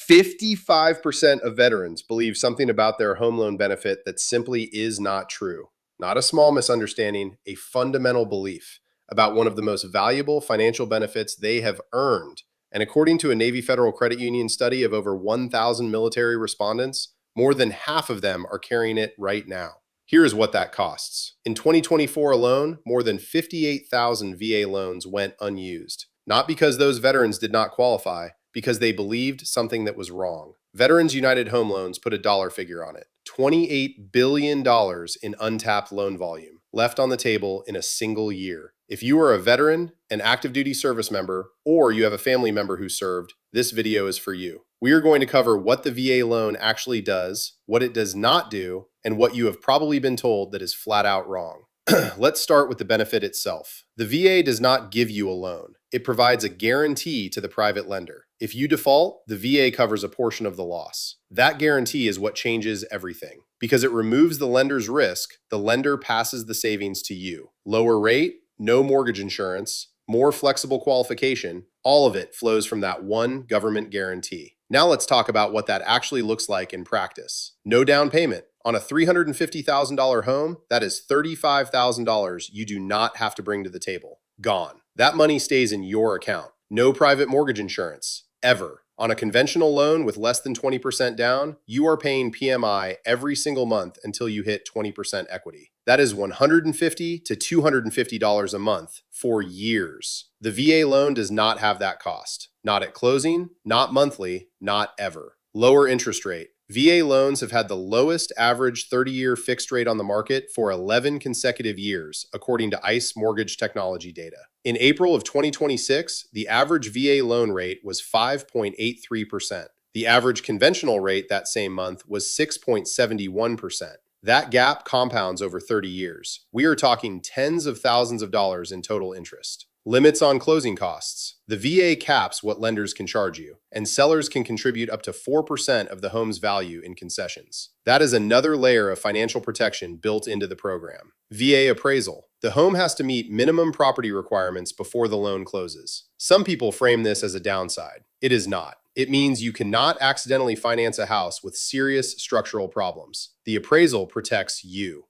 55% of veterans believe something about their home loan benefit that simply is not true. Not a small misunderstanding, a fundamental belief about one of the most valuable financial benefits they have earned. And according to a Navy Federal Credit Union study of over 1,000 military respondents, more than half of them are carrying it right now. Here's what that costs. In 2024 alone, more than 58,000 VA loans went unused. Not because those veterans did not qualify, because they believed something that was wrong. Veterans United Home Loans put a dollar figure on it. $28 billion in untapped loan volume left on the table in a single year. If you are a veteran, an active duty service member, or you have a family member who served, this video is for you. We are going to cover what the VA loan actually does, what it does not do, and what you have probably been told that is flat out wrong. Let's start with the benefit itself. The VA does not give you a loan. It provides a guarantee to the private lender. If you default, the VA covers a portion of the loss. That guarantee is what changes everything. Because it removes the lender's risk, the lender passes the savings to you. Lower rate, no mortgage insurance, more flexible qualification, all of it flows from that one government guarantee. Now let's talk about what that actually looks like in practice. No down payment. On a $350,000 home, that is $35,000 you do not have to bring to the table. Gone. That money stays in your account. No private mortgage insurance, ever. On a conventional loan with less than 20% down, you are paying PMI every single month until you hit 20% equity. That is $150 to $250 a month for years. The VA loan does not have that cost. Not at closing, not monthly, not ever. Lower interest rate. VA loans have had the lowest average 30-year fixed rate on the market for 11 consecutive years, according to 𝗙𝗫 mortgage technology data. In April of 2026, the average VA loan rate was 5.83%. The average conventional rate that same month was 6.71%. That gap compounds over 30 years. We are talking tens of thousands of dollars in total interest. Limits on closing costs. The VA caps what lenders can charge you, and sellers can contribute up to 4% of the home's value in concessions. That is another layer of financial protection built into the program. VA appraisal. The home has to meet minimum property requirements before the loan closes. Some people frame this as a downside. It is not. It means you cannot accidentally finance a house with serious structural problems. The appraisal protects you.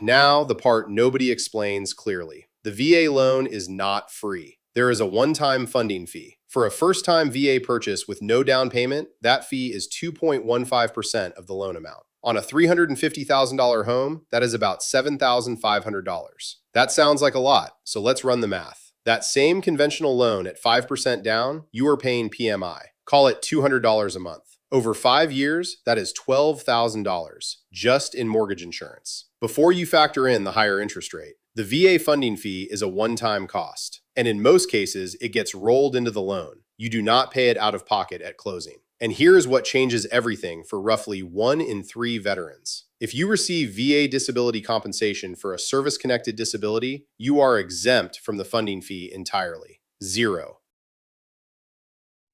Now, the part nobody explains clearly. The VA loan is not free. There is a one-time funding fee. For a first-time VA purchase with no down payment, that fee is 2.15% of the loan amount. On a $350,000 home, that is about $7,500. That sounds like a lot, so let's run the math. That same conventional loan at 5% down, you are paying PMI. Call it $200 a month. Over 5 years, that is $12,000 just in mortgage insurance. Before you factor in the higher interest rate, the VA funding fee is a one-time cost, and in most cases, it gets rolled into the loan. You do not pay it out of pocket at closing. And here's what changes everything for roughly 1 in 3 veterans. If you receive VA disability compensation for a service-connected disability, you are exempt from the funding fee entirely. 0.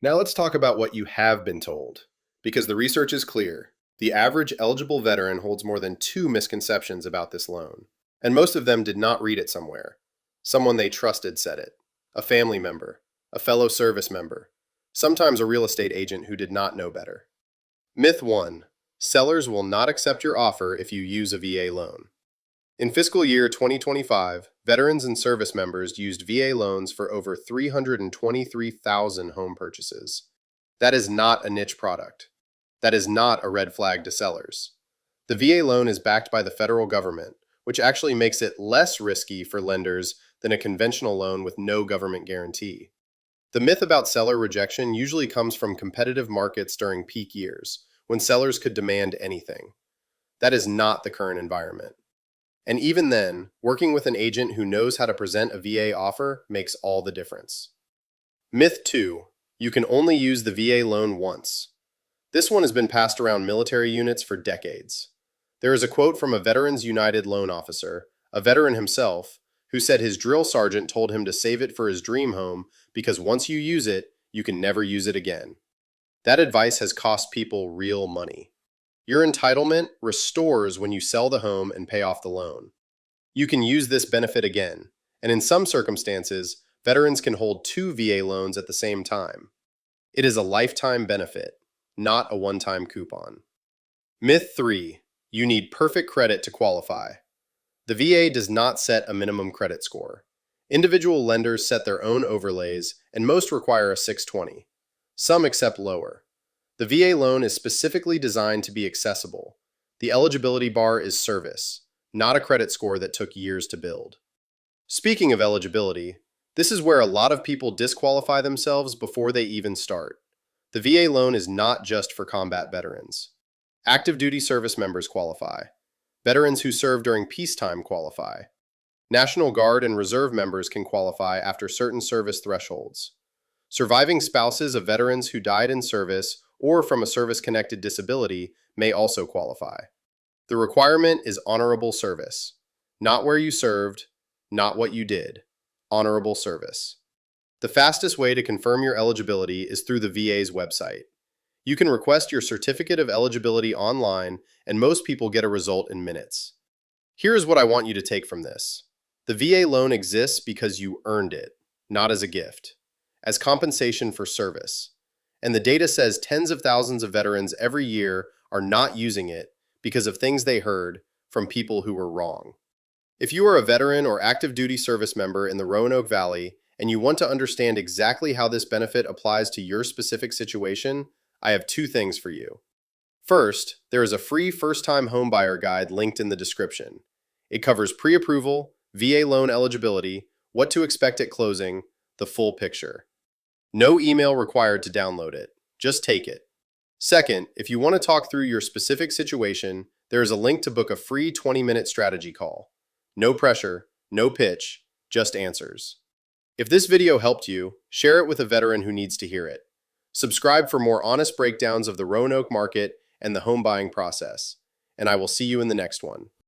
Now let's talk about what you have been told, because the research is clear. The average eligible veteran holds more than 2 misconceptions about this loan. And most of them did not read it somewhere. Someone they trusted said it. A family member, a fellow service member, sometimes a real estate agent who did not know better. Myth 1. Sellers will not accept your offer if you use a VA loan. In fiscal year 2025, veterans and service members used VA loans for over 323,000 home purchases. That is not a niche product. That is not a red flag to sellers. The VA loan is backed by the federal government, which actually makes it less risky for lenders than a conventional loan with no government guarantee. The myth about seller rejection usually comes from competitive markets during peak years, when sellers could demand anything. That is not the current environment. And even then, working with an agent who knows how to present a VA offer makes all the difference. Myth 2. You can only use the VA loan once. This one has been passed around military units for decades. There is a quote from a Veterans United loan officer, a veteran himself, who said his drill sergeant told him to save it for his dream home because once you use it, you can never use it again. That advice has cost people real money. Your entitlement restores when you sell the home and pay off the loan. You can use this benefit again, and in some circumstances, veterans can hold 2 VA loans at the same time. It is a lifetime benefit. not a one-time coupon. Myth 3. You need perfect credit to qualify. The VA does not set a minimum credit score. Individual lenders set their own overlays, and most require a 620. Some accept lower. The VA loan is specifically designed to be accessible. The eligibility bar is service, not a credit score that took years to build. Speaking of eligibility, this is where a lot of people disqualify themselves before they even start. The VA loan is not just for combat veterans. Active duty service members qualify. Veterans who serve during peacetime qualify. National Guard and Reserve members can qualify after certain service thresholds. Surviving spouses of veterans who died in service or from a service-connected disability may also qualify. The requirement is honorable service. Not where you served, not what you did. Honorable service. The fastest way to confirm your eligibility is through the VA's website. You can request your certificate of eligibility online, and most people get a result in minutes. Here's what I want you to take from this. The VA loan exists because you earned it, not as a gift, as compensation for service. And the data says tens of thousands of veterans every year are not using it because of things they heard from people who were wrong. If you are a veteran or active duty service member in the Roanoke Valley and you want to understand exactly how this benefit applies to your specific situation, I have two things for you. First, there is a free first-time homebuyer guide linked in the description. It covers pre-approval, VA loan eligibility, what to expect at closing, the full picture. No email required to download it. Just take it. Second, if you want to talk through your specific situation, there is a link to book a free 20-minute strategy call. No pressure, no pitch, just answers. If this video helped you, share it with a veteran who needs to hear it. Subscribe for more honest breakdowns of the Roanoke market and the home buying process. And I will see you in the next one.